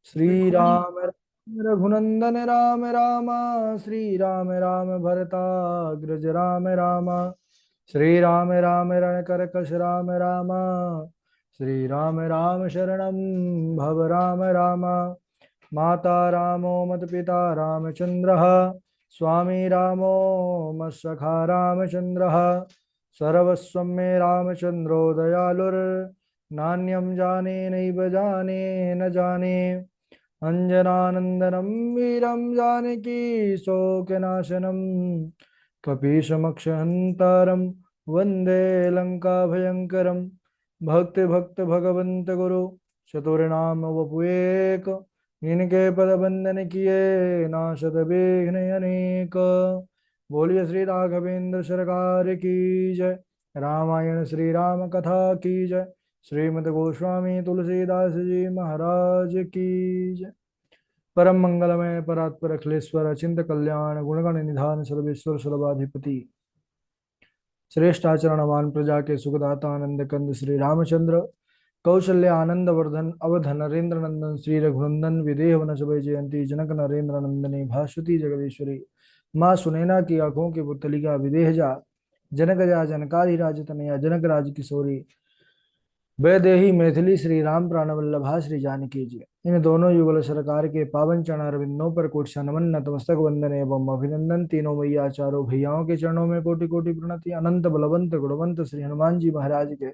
श्री बिल्कुल। राम राम रघुनंदन राम राम। श्री राम राम भरताग्रज राम राम। श्री राम राम रणकरकश राम राम। श्री राम राम शरणं भव राम राम। माता रामो मत पिता रामचंद्रः। स्वामी रामो मत्सखा रामचंद्रः। सर्वस्वं मे रामचंद्रो दयालुर्। नान्यं जाने नैव जाने न जाने। अञ्जनानन्दनं वीरं जानकी शोकनाशनं। कपीशमक्षहन्तारं वन्दे लङ्काभयङ्करं। भक्ति भक्त भगवंत गुरु चतुर्नाम वपुएक। इनके पद बंदन किए नाशत विघ्न अनेक। बोलिए श्री राघवेंद्र सरकार की जय। रामायण श्री राम कथा की जय। श्रीमद गोस्वामी तुलसीदास जी महाराज की जय। परम मंगलमय परात्पर अखिलेश्वर अचिंत कल्याण गुणगण निधान सर्वेश्वर सुलभाधिपति श्रेष्ठ आचरणवान प्रजा के सुखदाता आनंद कंद श्री रामचंद्र। कौशल्य आनंद वर्धन अवध नरेंद्र नंदन श्री रघुनंदन विदेह वन जयंती जनक नरेंद्र नंदनी भास्वती जगदीश्वरी। माँ सुनैना की आंखों की पुतलिका विदेह जा। जनक जा जनकादि राज तनया जनक राज किशोरी। वैदेही मैथिली श्री राम प्राण वल्लभा श्री जानकी जी। इन दोनों युगल सरकार के पावन चरणारविंदों पर कोटि नमन नतमस्तक वंदन एवं अभिनंदन। तीनों मैया चारों भैयाओं के चरणों में कोटि कोटि प्रणति। अनंत बलवंत गुणवंत श्री हनुमान जी महाराज के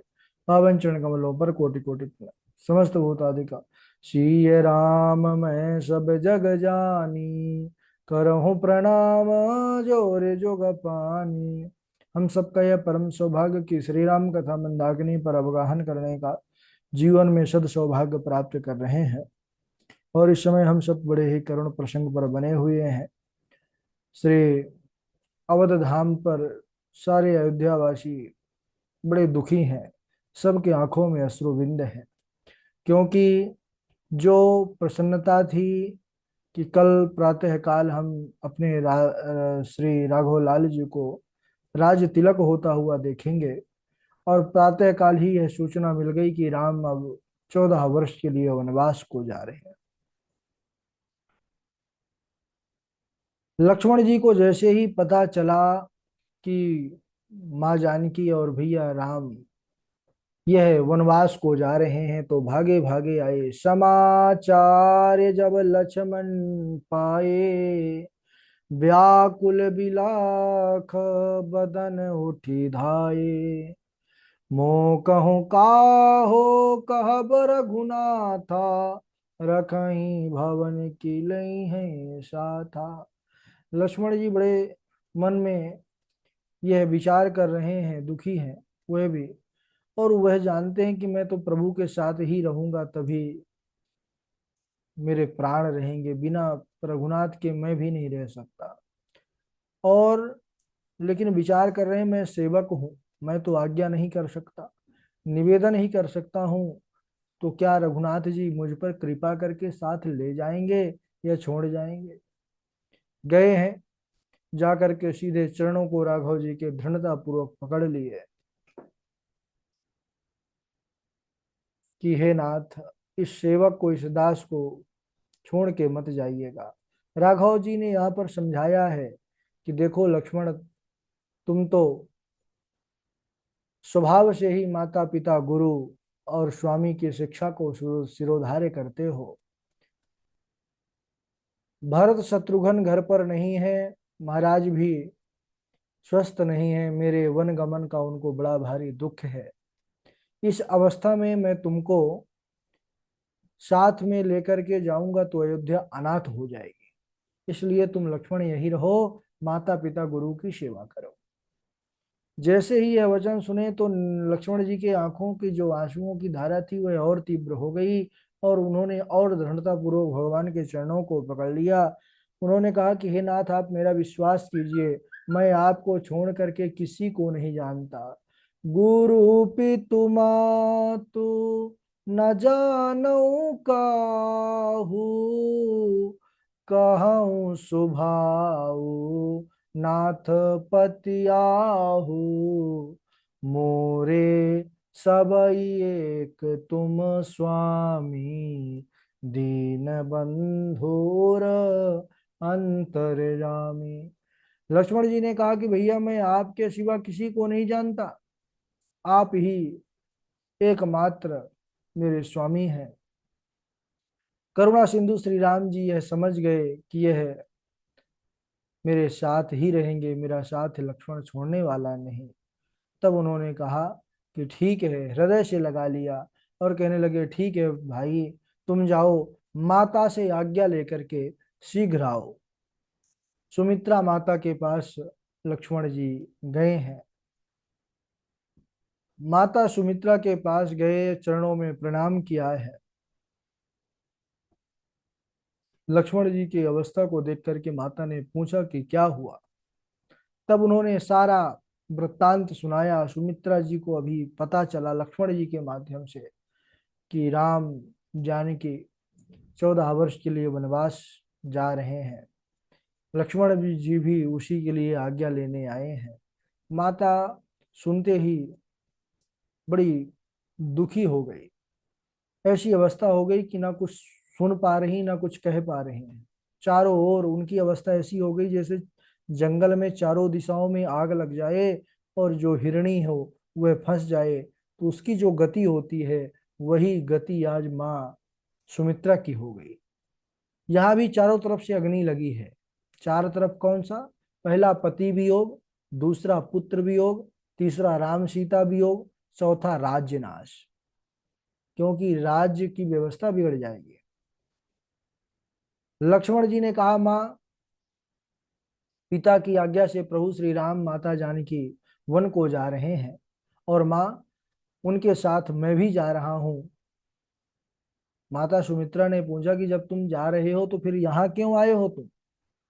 पावन चरण कमलों पर कोटि कोटि प्रणति। समस्त भूतादिका श्री राम मैं सब जग जानी। करहूँ प्रणाम जोर जोग पानी। हम सबका यह परम सौभाग्य कि श्री राम कथा मंदाकिनी पर अवगाहन करने का जीवन में सद सौभाग्य प्राप्त कर रहे हैं। और इस समय हम सब बड़े ही करुण प्रसंग पर बने हुए हैं। श्री अवध धाम पर सारे अयोध्यावासी बड़े दुखी हैं। सबके आंखों में अश्रुबिंद है। क्योंकि जो प्रसन्नता थी कि कल प्रातः काल हम अपने श्री राघव लाल जी को राज तिलक होता हुआ देखेंगे। और प्रातः काल ही यह सूचना मिल गई कि राम अब 14 वर्ष के लिए वनवास को जा रहे हैं। लक्ष्मण जी को जैसे ही पता चला कि माँ जानकी और भैया राम यह वनवास को जा रहे हैं तो भागे भागे आए। समाचार जब लक्ष्मण पाए। व्याकुल बिलाख बदन उठी धाये। मोह कहूँ काहो कहब रघुनाथा। रखहीं भवन की लई है साथा। लक्ष्मण जी बड़े मन में यह विचार कर रहे हैं, दुखी हैं वह भी। और वह जानते हैं कि मैं तो प्रभु के साथ ही रहूंगा तभी मेरे प्राण रहेंगे। बिना रघुनाथ के मैं भी नहीं रह सकता। और लेकिन विचार कर रहे हैं मैं सेवक हूँ। मैं तो आज्ञा नहीं कर सकता, निवेदन ही कर सकता हूँ। तो क्या रघुनाथ जी मुझ पर कृपा करके साथ ले जाएंगे या छोड़ जाएंगे। गए हैं, जाकर के सीधे चरणों को राघव जी के दृढ़ता पूर्वक पकड़ लिए कि हे नाथ, इस सेवक को, इस दास को छोड़ के मत जाइएगा। राघव जी ने यहाँ पर समझाया है कि देखो लक्ष्मण, तुम तो स्वभाव से ही माता पिता गुरु और स्वामी की शिक्षा को सिरोधार्य करते हो। भरत शत्रुघ्न घर पर नहीं है, महाराज भी स्वस्थ नहीं है। मेरे वन गमन का उनको बड़ा भारी दुख है। इस अवस्था में मैं तुमको साथ में लेकर के जाऊंगा तो अयोध्या अनाथ हो जाएगी। इसलिए तुम लक्ष्मण यही रहो, माता पिता गुरु की सेवा करो। जैसे ही यह वचन सुने तो लक्ष्मण जी के आंखों की जो आंसुओं की धारा थी वह और तीव्र हो गई। और उन्होंने और दृढ़ता पूर्वक भगवान के चरणों को पकड़ लिया। उन्होंने कहा कि हे नाथ, आप मेरा विश्वास कीजिए, मैं आपको छोड़ करके किसी को नहीं जानता। गुरु पितु मातु न जानऊ काहू। कहूँ सुभाऊ नाथ पति आहू। मोरे सब एक तुम स्वामी। दीन मैं बंधुर अंतर्यामी। लक्ष्मण जी ने कहा कि भैया मैं आपके सिवा किसी को नहीं जानता, आप ही एकमात्र मेरे स्वामी हैं। करुणा सिंधु श्री राम जी यह समझ गए कि यह मेरे साथ ही रहेंगे, मेरा साथ लक्ष्मण छोड़ने वाला नहीं। तब उन्होंने कहा कि ठीक है, हृदय से लगा लिया और कहने लगे ठीक है भाई, तुम जाओ, माता से आज्ञा लेकर के शीघ्र आओ। सुमित्रा माता के पास लक्ष्मण जी गए हैं। माता सुमित्रा के पास गए, चरणों में प्रणाम किया है। लक्ष्मण जी की अवस्था को देख करके माता ने पूछा कि क्या हुआ। तब उन्होंने सारा वृत्तांत सुनाया। सुमित्रा जी को अभी पता चला लक्ष्मण जी के माध्यम से कि राम जानकी 14 वर्ष के लिए वनवास जा रहे हैं। लक्ष्मण जी भी उसी के लिए आज्ञा लेने आए हैं। माता सुनते ही बड़ी दुखी हो गई। ऐसी अवस्था हो गई कि ना कुछ सुन पा रही ना कुछ कह पा रही हैं। चारों ओर उनकी अवस्था ऐसी हो गई जैसे जंगल में चारों दिशाओं में आग लग जाए और जो हिरणी हो वह फंस जाए, तो उसकी जो गति होती है वही गति आज माँ सुमित्रा की हो गई। यहाँ भी चारों तरफ से अग्नि लगी है। चारों तरफ कौन सा? पहला पति वियोग, दूसरा पुत्र वियोग, तीसरा राम सीता वियोग, चौथा राज्य नाश, क्योंकि राज्य की व्यवस्था बिगड़ जाएगी। लक्ष्मण जी ने कहा माँ, पिता की आज्ञा से प्रभु श्री राम माता जानकी वन को जा रहे हैं और माँ उनके साथ मैं भी जा रहा हूँ। माता सुमित्रा ने पूछा कि जब तुम जा रहे हो तो फिर यहाँ क्यों आए हो तुम?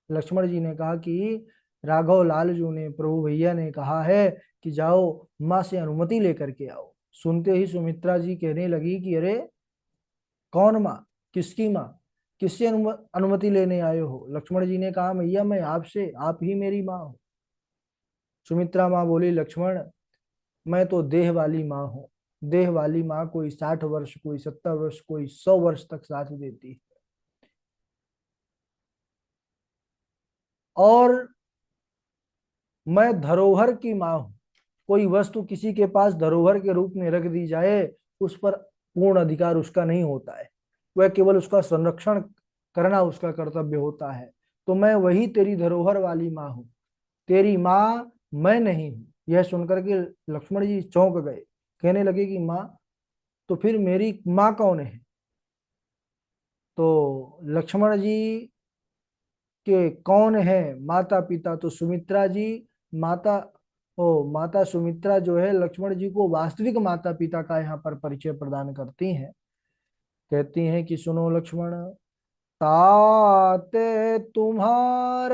लक्ष्मण जी ने कहा कि राघव लालजू ने, प्रभु भैया ने कहा है कि जाओ माँ से अनुमति लेकर के आओ। सुनते ही सुमित्रा जी कहने लगी कि अरे कौन माँ, किसकी माँ, किससे अनुमति लेने आए हो? लक्ष्मण जी ने कहा भैया मैं आपसे, आप ही मेरी माँ हो। सुमित्रा माँ बोली लक्ष्मण, मैं तो देह वाली माँ हूँ। देह वाली माँ कोई 60 वर्ष, कोई 70 वर्ष, कोई 100 वर्ष तक साथ देती है। और मैं धरोहर की माँ हूँ। कोई वस्तु किसी के पास धरोहर के रूप में रख दी जाए, उस पर पूर्ण अधिकार उसका नहीं होता है, वह केवल उसका संरक्षण करना उसका कर्तव्य होता है। तो मैं वही तेरी धरोहर वाली माँ हूँ, तेरी माँ मैं नहीं हूँ। यह सुनकर के लक्ष्मण जी चौंक गए, कहने लगे कि माँ, तो फिर मेरी माँ कौन है? तो लक्ष्मण जी के कौन है माता पिता? तो सुमित्रा जी, माता, माता सुमित्रा जो है लक्ष्मण जी को वास्तविक माता पिता का यहाँ पर परिचय प्रदान करती हैं। कहती हैं कि सुनो लक्ष्मण, ताते तुम्हार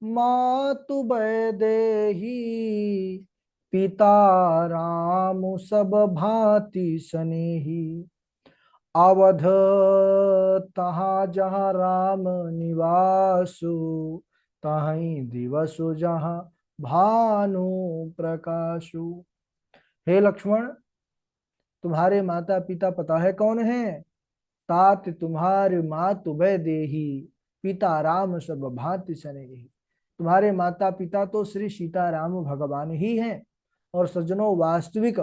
मातु वैदेही, पिता राम सब भांति स्नेही। अवध तहाँ जहाँ राम निवासु, तहीं दिवसु जहाँ भानु प्रकाशु। हे लक्ष्मण, तुम्हारे माता पिता पता है कौन है? तात तुम्हारे मातु वै देही, पिता राम सब भांति स्नेही। तुम्हारे माता पिता तो श्री सीताराम भगवान ही हैं। और सज्जनों, वास्तविक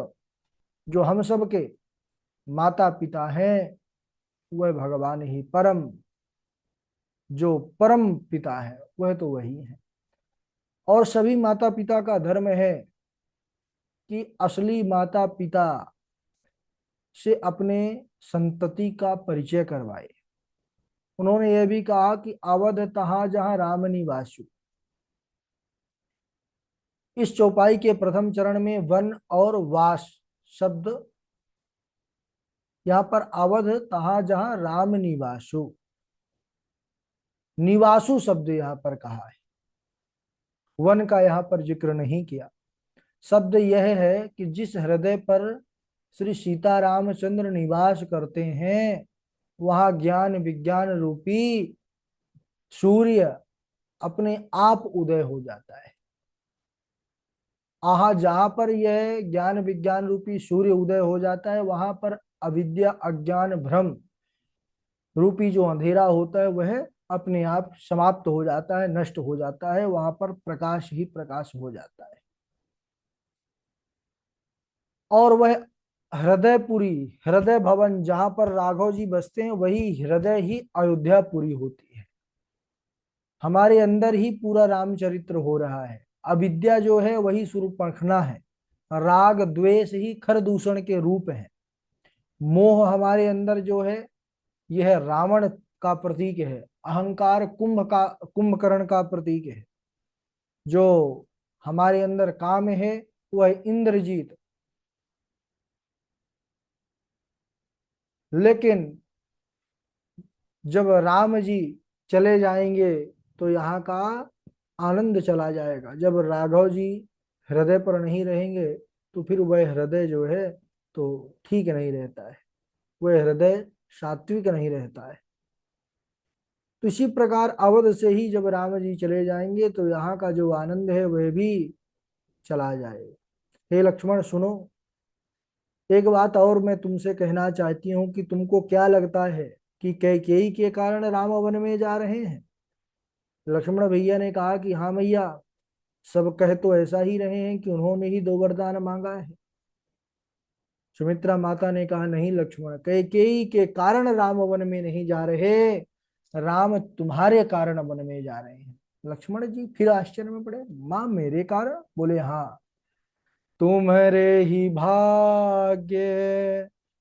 जो हम सब के माता पिता हैं वह भगवान ही, परम जो परम पिता है वह तो वही है। और सभी माता पिता का धर्म है कि असली माता पिता से अपने संतति का परिचय करवाए। उन्होंने यह भी कहा कि अवध तहा जहां राम निवासु। इस चौपाई के प्रथम चरण में वन और वास शब्द, यहाँ पर अवध तहा जहां राम निवासु, निवासु शब्द यहाँ पर कहा है, वन का यहाँ पर जिक्र नहीं किया। शब्द यह है कि जिस हृदय पर श्री सीतारामचंद्र निवास करते हैं वहां ज्ञान विज्ञान रूपी सूर्य अपने आप उदय हो जाता है। आहा, जहां पर यह ज्ञान विज्ञान रूपी सूर्य उदय हो जाता है वहां पर अविद्या अज्ञान भ्रम रूपी जो अंधेरा होता है वह अपने आप समाप्त हो जाता है, नष्ट हो जाता है, वहां पर प्रकाश ही प्रकाश हो जाता है। और वह हृदयपुरी, हृदय भवन जहां पर राघव जी बसते हैं, वही हृदय ही अयोध्यापुरी होती है। हमारे अंदर ही पूरा रामचरित्र हो रहा है। अविद्या जो है वही शूर्पणखा है, राग द्वेष ही खरदूषण के रूप है, मोह हमारे अंदर जो है यह रावण का प्रतीक है, अहंकार कुंभकर्ण का प्रतीक है, जो हमारे अंदर काम है वह इंद्रजीत। लेकिन जब राम जी चले जाएंगे तो यहाँ का आनंद चला जाएगा। जब राघव जी हृदय पर नहीं रहेंगे तो फिर वह हृदय जो है तो ठीक नहीं रहता है, वह हृदय सात्विक नहीं रहता है। तो इसी प्रकार अवध से ही जब राम जी चले जाएंगे तो यहाँ का जो आनंद है वह भी चला जाएगा। हे लक्ष्मण सुनो, एक बात और मैं तुमसे कहना चाहती हूँ कि तुमको क्या लगता है कि कैकेयी के कारण राम वन में जा रहे हैं? लक्ष्मण भैया ने कहा कि हाँ भैया, सब कह तो ऐसा ही रहे हैं कि उन्होंने ही दो वरदान मांगा है। सुमित्रा माता ने कहा नहीं लक्ष्मण, कैकेयी के कारण राम वन में नहीं जा रहे, राम तुम्हारे कारण वन में जा रहे हैं। लक्ष्मण जी फिर आश्चर्य में पड़े, माँ मेरे कारण? बोले हाँ, तुम्हारे ही भाग्य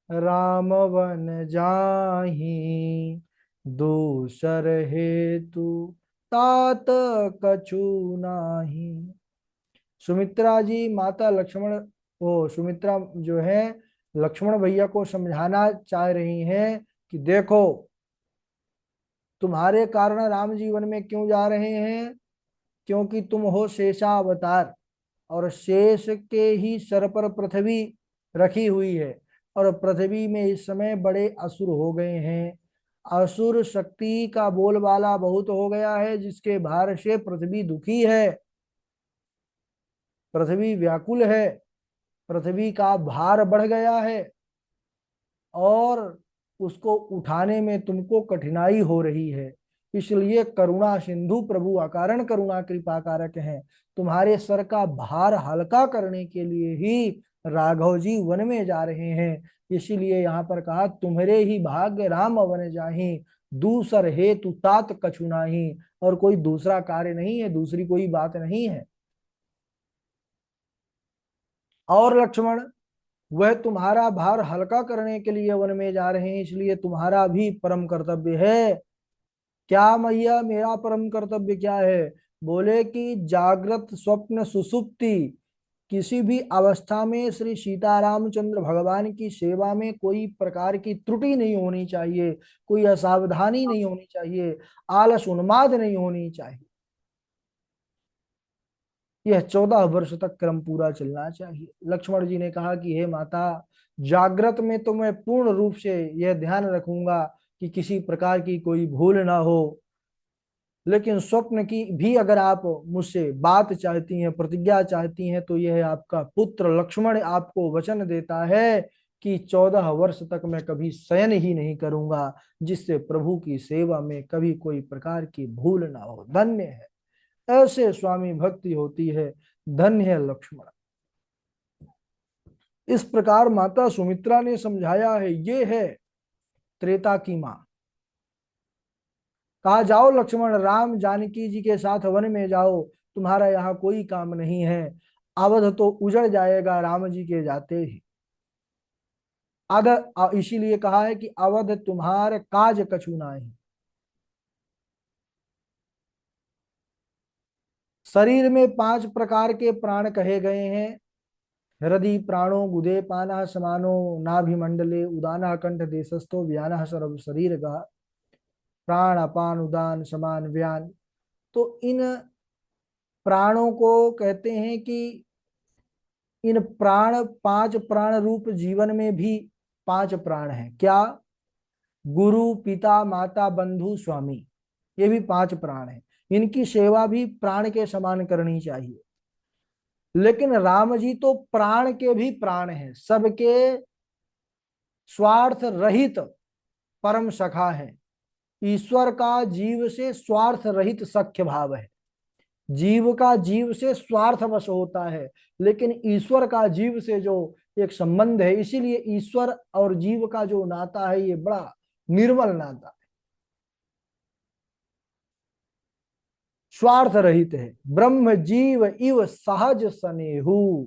राम वन जाहि, दूसर हेतु तात कछु नाही। सुमित्रा जी माता लक्ष्मण, वो सुमित्रा जो है लक्ष्मण भैया को समझाना चाह रही हैं कि देखो, तुम्हारे कारण राम जीवन में क्यों जा रहे हैं? क्योंकि तुम हो शेषावतार, और शेष के ही सर पर पृथ्वी रखी हुई है, और पृथ्वी में इस समय बड़े असुर हो गए हैं। असुर शक्ति का बोलबाला बहुत हो गया है, जिसके भार से पृथ्वी दुखी है, पृथ्वी व्याकुल है, पृथ्वी का भार बढ़ गया है, और उसको उठाने में तुमको कठिनाई हो रही है। इसलिए करुणा सिंधु प्रभु अकारण करुणा कृपा कारक हैं, तुम्हारे सर का भार हल्का करने के लिए ही राघव जी वन में जा रहे हैं। इसीलिए यहाँ पर कहा तुम्हारे ही भाग्य राम वन जाहि, दूसर हेतु तात कछु नाही। और कोई दूसरा कार्य नहीं है, दूसरी कोई बात नहीं है। और लक्ष्मण, वह तुम्हारा भार हल्का करने के लिए वन में जा रहे हैं, इसलिए तुम्हारा भी परम कर्तव्य है। क्या मैया, मेरा परम कर्तव्य क्या है? बोले कि जागृत स्वप्न सुसुप्ति किसी भी अवस्था में श्री सीतारामचंद्र भगवान की सेवा में कोई प्रकार की त्रुटि नहीं होनी चाहिए, कोई असावधानी नहीं होनी चाहिए, आलस उन्माद नहीं होनी चाहिए। यह 14 वर्ष तक क्रम पूरा चलना चाहिए। लक्ष्मण जी ने कहा कि हे माता, जागृत में तो मैं पूर्ण रूप से यह ध्यान रखूंगा कि किसी प्रकार की कोई भूल ना हो, लेकिन स्वप्न की भी अगर आप मुझसे बात चाहती हैं, प्रतिज्ञा चाहती हैं, तो यह आपका पुत्र लक्ष्मण आपको वचन देता है कि 14 वर्ष तक मैं कभी शयन ही नहीं करूंगा, जिससे प्रभु की सेवा में कभी कोई प्रकार की भूल ना हो। धन्य है, ऐसे स्वामी भक्ति होती है, धन्य है लक्ष्मण। इस प्रकार माता सुमित्रा ने समझाया है। ये है त्रेता की मां। कहा जाओ लक्ष्मण, राम जानकी जी के साथ वन में जाओ, तुम्हारा यहाँ कोई काम नहीं है, अवध तो उजड़ जाएगा राम जी के जाते ही। इसीलिए कहा है कि अवध तुम्हारे काज कछु नाही। शरीर में 5 प्रकार के प्राण कहे गए हैं। हृदय प्राणो गुदे पाना समानो, नाभिमंडले उदाना कंठ देशस्थो व्यान सर्व शरीर का, प्राण अपान उदान समान व्यान। तो इन प्राणों को कहते हैं कि इन प्राण 5 प्राण रूप जीवन में भी 5 प्राण हैं। क्या? गुरु पिता माता बंधु स्वामी, ये भी 5 प्राण हैं। इनकी सेवा भी प्राण के समान करनी चाहिए। लेकिन राम जी तो प्राण के भी प्राण हैं, सबके स्वार्थ रहित परम सखा है। ईश्वर का जीव से स्वार्थ रहित सख्य भाव है। जीव का जीव से स्वार्थवश होता है, लेकिन ईश्वर का जीव से जो एक संबंध है, इसीलिए ईश्वर और जीव का जो नाता है ये बड़ा निर्मल नाता, स्वार्थ रहित है। ब्रह्म जीव इव सहज स्नेहु।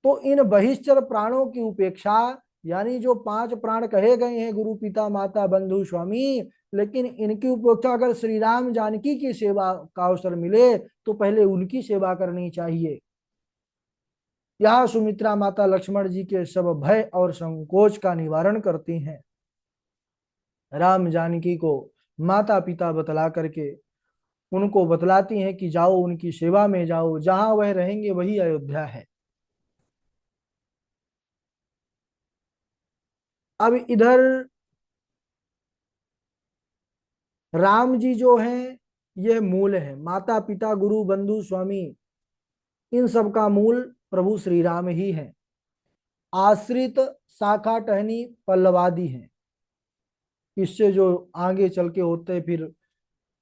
तो इन बहिश्चर प्राणों की उपेक्षा, यानी जो 5 प्राण कहे गए हैं, गुरु पिता माता बंधु स्वामी, लेकिन इनकी उपेक्षा अगर श्री राम जानकी की सेवा का अवसर मिले तो पहले उनकी सेवा करनी चाहिए। यह सुमित्रा माता लक्ष्मण जी के सब भय और संकोच का निवारण करती हैं। राम जानकी को माता पिता बतला करके उनको बतलाती हैं कि जाओ उनकी सेवा में जाओ, जहां वह रहेंगे वही अयोध्या है। अब इधर राम जी जो हैं ये मूल है, माता पिता गुरु बंधु स्वामी इन सब का मूल प्रभु श्री राम ही है। आश्रित शाखा टहनी पल्लवादी हैं, इससे जो आगे चल के होते फिर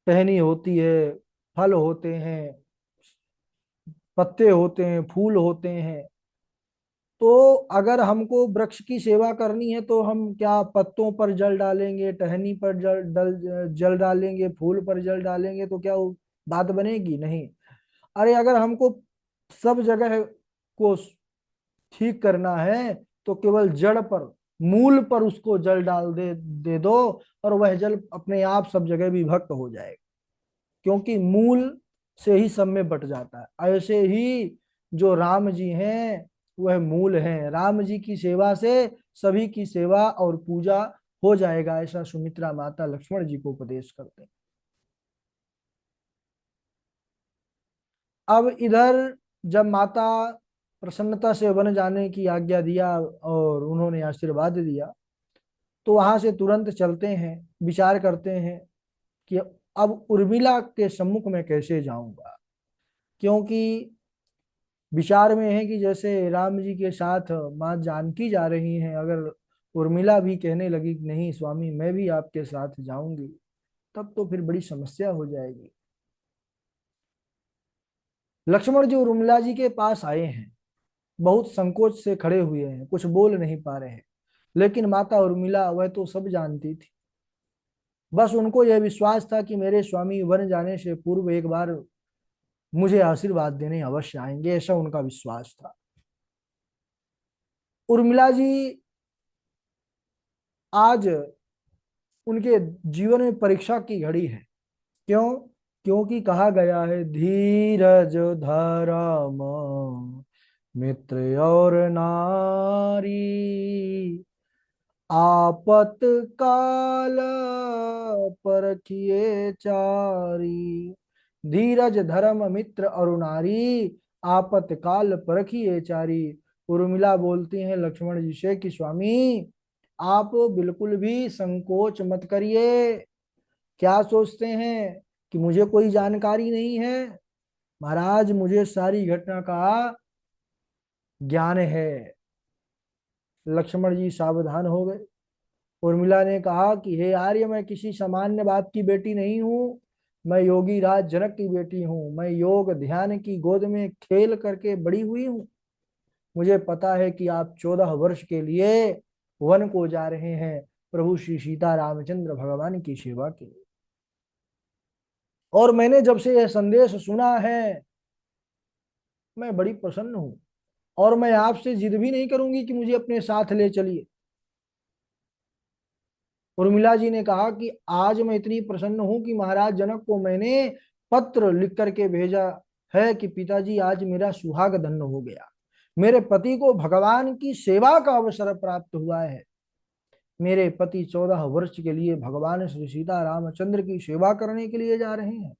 टहनी होती है, फल होते हैं, पत्ते होते हैं, फूल होते हैं। तो अगर हमको वृक्ष की सेवा करनी है तो हम क्या पत्तों पर जल डालेंगे, टहनी पर जल डालेंगे, फूल पर जल डालेंगे तो क्या वो बात बनेगी? नहीं। अरे अगर हमको सब जगह को ठीक करना है तो केवल जड़ पर, मूल पर उसको जल डाल दे दो, और वह जल अपने आप सब जगह विभक्त हो जाएगा, क्योंकि मूल से ही सब में बट जाता है। ऐसे ही जो राम जी हैं वह मूल हैं, राम जी की सेवा से सभी की सेवा और पूजा हो जाएगा, ऐसा सुमित्रा माता लक्ष्मण जी को उपदेश करते हैं। अब इधर जब माता प्रसन्नता से वन जाने की आज्ञा दिया और उन्होंने आशीर्वाद दिया, तो वहां से तुरंत चलते हैं, विचार करते हैं कि अब उर्मिला के सम्मुख में कैसे जाऊंगा। क्योंकि विचार में है कि जैसे राम जी के साथ माँ जानकी जा रही हैं, अगर उर्मिला भी कहने लगी कि नहीं स्वामी मैं भी आपके साथ जाऊंगी, तब तो फिर बड़ी समस्या हो जाएगी। लक्ष्मण जी उर्मिला जी के पास आए हैं, बहुत संकोच से खड़े हुए हैं, कुछ बोल नहीं पा रहे हैं, लेकिन माता उर्मिला वह तो सब जानती थी। बस उनको यह विश्वास था कि मेरे स्वामी वन जाने से पूर्व एक बार मुझे आशीर्वाद देने अवश्य आएंगे, ऐसा उनका विश्वास था। उर्मिला जी आज उनके जीवन में परीक्षा की घड़ी है। क्यों? क्योंकि कहा गया है धीरज धर्म मित्र और नारी आपत काल परखिए चारी। धीरज धर्म मित्र और नारी आपत काल परखिए चारी। उर्मिला बोलती हैं लक्ष्मण जी से कि स्वामी आप बिल्कुल भी संकोच मत करिए। क्या सोचते हैं कि मुझे कोई जानकारी नहीं है? महाराज मुझे सारी घटना का ज्ञान है। लक्ष्मण जी सावधान हो गए। उर्मिला ने कहा कि हे आर्य मैं किसी सामान्य बाप की बेटी नहीं हूँ, मैं योगी राज जनक की बेटी हूँ। मैं योग ध्यान की गोद में खेल करके बड़ी हुई हूँ। मुझे पता है कि आप 14 वर्ष के लिए वन को जा रहे हैं प्रभु श्री सीता रामचंद्र भगवान की सेवा के लिए, और मैंने जब से यह संदेश सुना है मैं बड़ी प्रसन्न हूँ, और मैं आपसे जिद भी नहीं करूंगी कि मुझे अपने साथ ले चलिए। उर्मिला जी ने कहा कि आज मैं इतनी प्रसन्न हूं कि महाराज जनक को मैंने पत्र लिख करके भेजा है कि पिताजी आज मेरा सुहाग धन्य हो गया, मेरे पति को भगवान की सेवा का अवसर प्राप्त हुआ है। मेरे पति 14 वर्ष के लिए भगवान श्री सीता रामचंद्र की सेवा करने के लिए जा रहे हैं।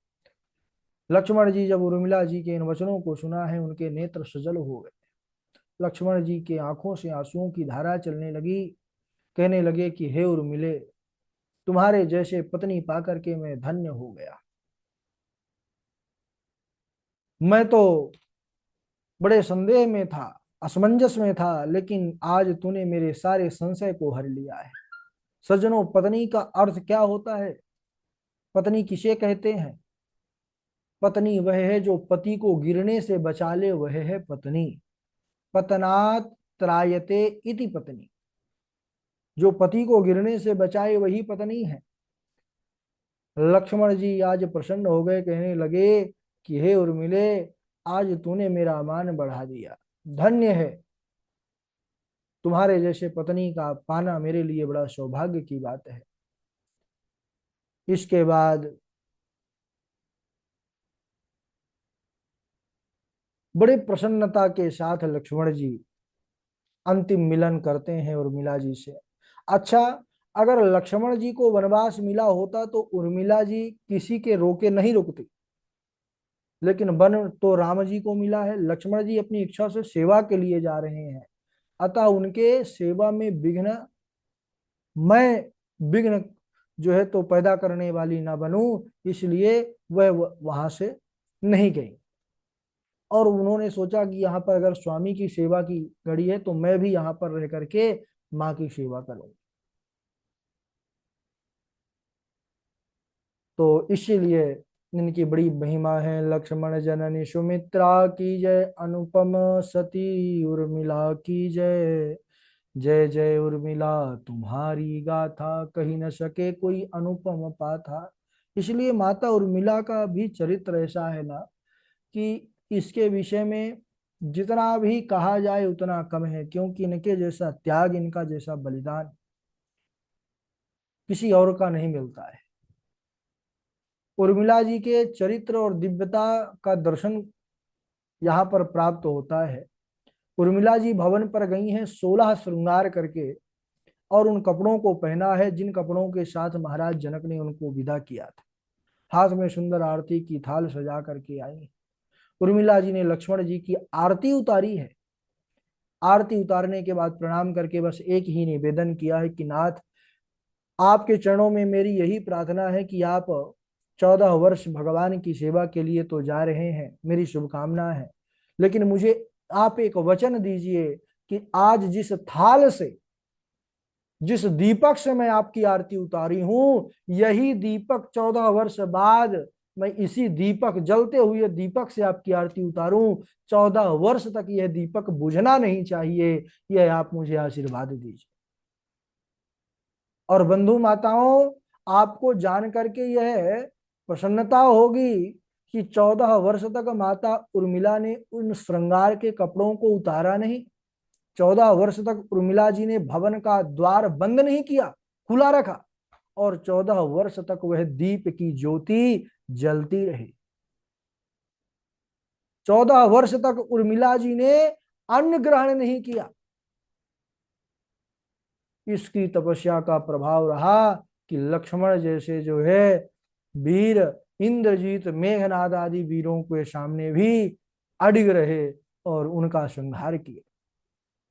लक्ष्मण जी जब उर्मिला जी के इन वचनों को सुना है उनके नेत्र सजल हो गए। लक्ष्मण जी के आंखों से आंसुओं की धारा चलने लगी। कहने लगे कि हे उर्मिले तुम्हारे जैसे पत्नी पाकर के मैं धन्य हो गया। मैं तो बड़े संदेह में था, असमंजस में था, लेकिन आज तूने मेरे सारे संशय को हर लिया है। सज्जनों, पत्नी का अर्थ क्या होता है? पत्नी किसे कहते हैं? पत्नी वह है जो पति को गिरने से बचा ले, वह है पत्नी। पतनात् त्रायते इति पत्नी। जो पति को गिरने से बचाए वही पत्नी है। लक्ष्मण जी आज प्रसन्न हो गए, कहने लगे कि हे उर्मिले, आज तूने मेरा मान बढ़ा दिया। धन्य है, तुम्हारे जैसे पत्नी का पाना मेरे लिए बड़ा सौभाग्य की बात है। इसके बाद बड़े प्रसन्नता के साथ लक्ष्मण जी अंतिम मिलन करते हैं उर्मिला जी से। अच्छा, अगर लक्ष्मण जी को वनवास मिला होता तो उर्मिला जी किसी के रोके नहीं रुकती, लेकिन वन तो राम जी को मिला है। लक्ष्मण जी अपनी इच्छा से सेवा के लिए जा रहे हैं, अतः उनके सेवा में विघ्न, मैं विघ्न जो है तो पैदा करने वाली ना बनूं, इसलिए वह वहां से नहीं गई। और उन्होंने सोचा कि यहाँ पर अगर स्वामी की सेवा की घड़ी है तो मैं भी यहाँ पर रह करके माँ की सेवा करूँ। तो इसीलिए इनकी बड़ी महिमा है। लक्ष्मण जननी सुमित्रा की जय, अनुपम सती उर्मिला की जय। जय जय उर्मिला तुम्हारी गाथा, कही न सके कोई अनुपम पाथा। इसलिए माता उर्मिला का भी चरित्र ऐसा है ना कि इसके विषय में जितना भी कहा जाए उतना कम है, क्योंकि इनके जैसा त्याग, इनका जैसा बलिदान किसी और का नहीं मिलता है। उर्मिला जी के चरित्र और दिव्यता का दर्शन यहाँ पर प्राप्त होता है। उर्मिला जी भवन पर गई हैं 16 श्रृंगार करके, और उन कपड़ों को पहना है जिन कपड़ों के साथ महाराज जनक ने उनको विदा किया था। हाथ में सुंदर आरती की थाल सजा करके आई। उर्मिला जी ने लक्ष्मण जी की आरती उतारी है। आरती उतारने के बाद प्रणाम करके बस एक ही निवेदन किया है कि नाथ, आपके चरणों में मेरी यही प्रार्थना है कि आप 14 वर्ष भगवान की सेवा के लिए तो जा रहे हैं, मेरी शुभकामना है, लेकिन मुझे आप एक वचन दीजिए कि आज जिस थाल से, जिस दीपक से मैं आपकी आरती उतारी हूं, यही दीपक 14 वर्ष बाद मैं इसी दीपक, जलते हुए दीपक से आपकी आरती उतारूं। 14 वर्ष तक यह दीपक बुझना नहीं चाहिए, यह आप मुझे आशीर्वाद दीजिए। और बंधु माताओं, आपको जान करके यह प्रसन्नता होगी कि 14 वर्ष तक माता उर्मिला ने उन श्रृंगार के कपड़ों को उतारा नहीं। 14 वर्ष तक उर्मिला जी ने भवन का द्वार बंद नहीं किया, खुला रखा, और 14 वर्ष तक वह दीप की ज्योति जलती रही। 14 वर्ष तक उर्मिला जी ने अन्न ग्रहण नहीं किया। इसकी तपस्या का प्रभाव रहा कि लक्ष्मण जैसे जो है वीर, इंद्रजीत, मेघनाद आदि वीरों के सामने भी अडिग रहे और उनका संहार किया।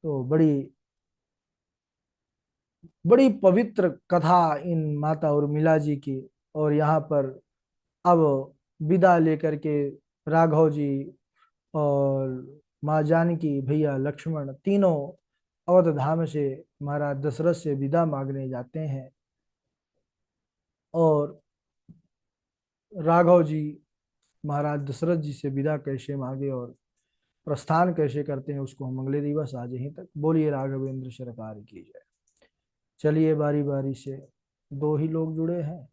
तो बड़ी बड़ी पवित्र कथा इन माता उर्मिला जी की। और यहाँ पर अब विदा लेकर के राघव जी और माँ जानकी, भैया लक्ष्मण, तीनों अवध धाम से महाराज दशरथ से विदा मांगने जाते हैं। और राघव जी महाराज दशरथ जी से विदा कैसे मांगे और प्रस्थान कैसे करते हैं, उसको हम अगले दिवस आज यहीं तक। बोलिए राघवेंद्र सरकार की जय। चलिए बारी बारी से, दो ही लोग जुड़े हैं,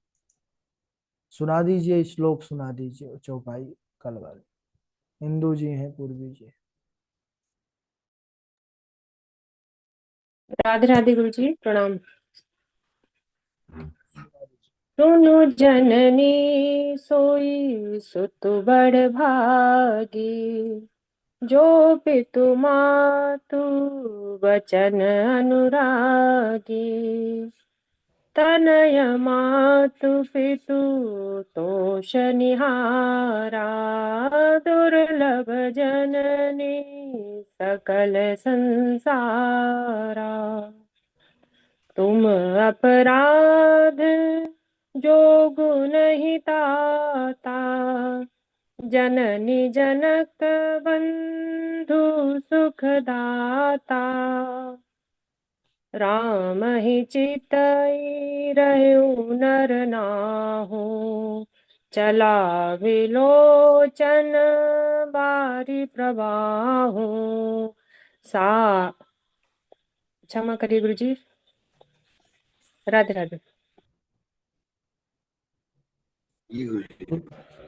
सुना दीजिए श्लोक, सुना दीजिए चौपाई कल वाले। हिंदू जी हैं, पूर्वी जी। राधे राधे गुरु जी, प्रणाम। सुनु जननी सोई सुत बड़ भागी, जो पितु मातु वचन अनुरागी। तनय मातु पितु तोष निहारा, दुर्लभ जननी सकल संसारा। तुम अपराध जो गुण ही ताता, जननी जनक बंधु सुखदाता। राम ही चितई रहु नर नाहु, चला विलोचन बारी प्रवाहु। सा क्षमा करिए गुरु जी। राधे राधे। जी गुरु जी।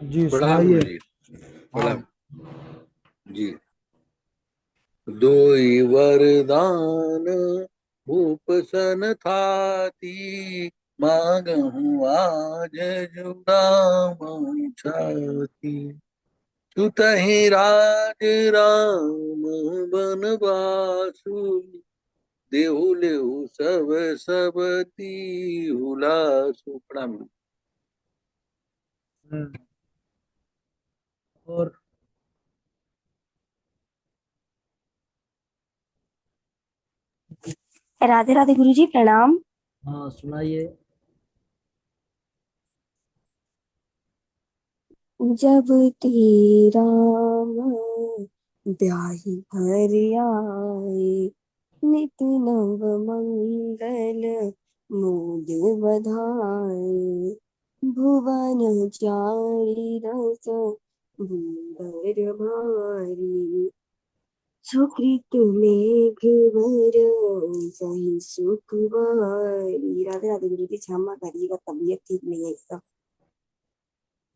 जी प्रणाम सुनाइए। गुरु जी। हाँ। प्रणाम जी। दोई वरदान भूप सन थाती, मांगहु आज जुड़ामऊ छाती। सुतहि राज राम बनवासु, देहु लेहु सब सबती हुलासु। प्रणाम। हम्म, और राधे राधे गुरु जी, प्रणाम। हाँ सुनाइए। जब ते राम ब्याहि भर आए, नित नव मंगल मूड बधाए। भुवन चारि रस भूबर भारी, सुकृत मेघ वर सही सुख बारी। राधे राधे गुरु जी, क्षमा करिएगा, तबीयत ठीक नहीं है एकदम।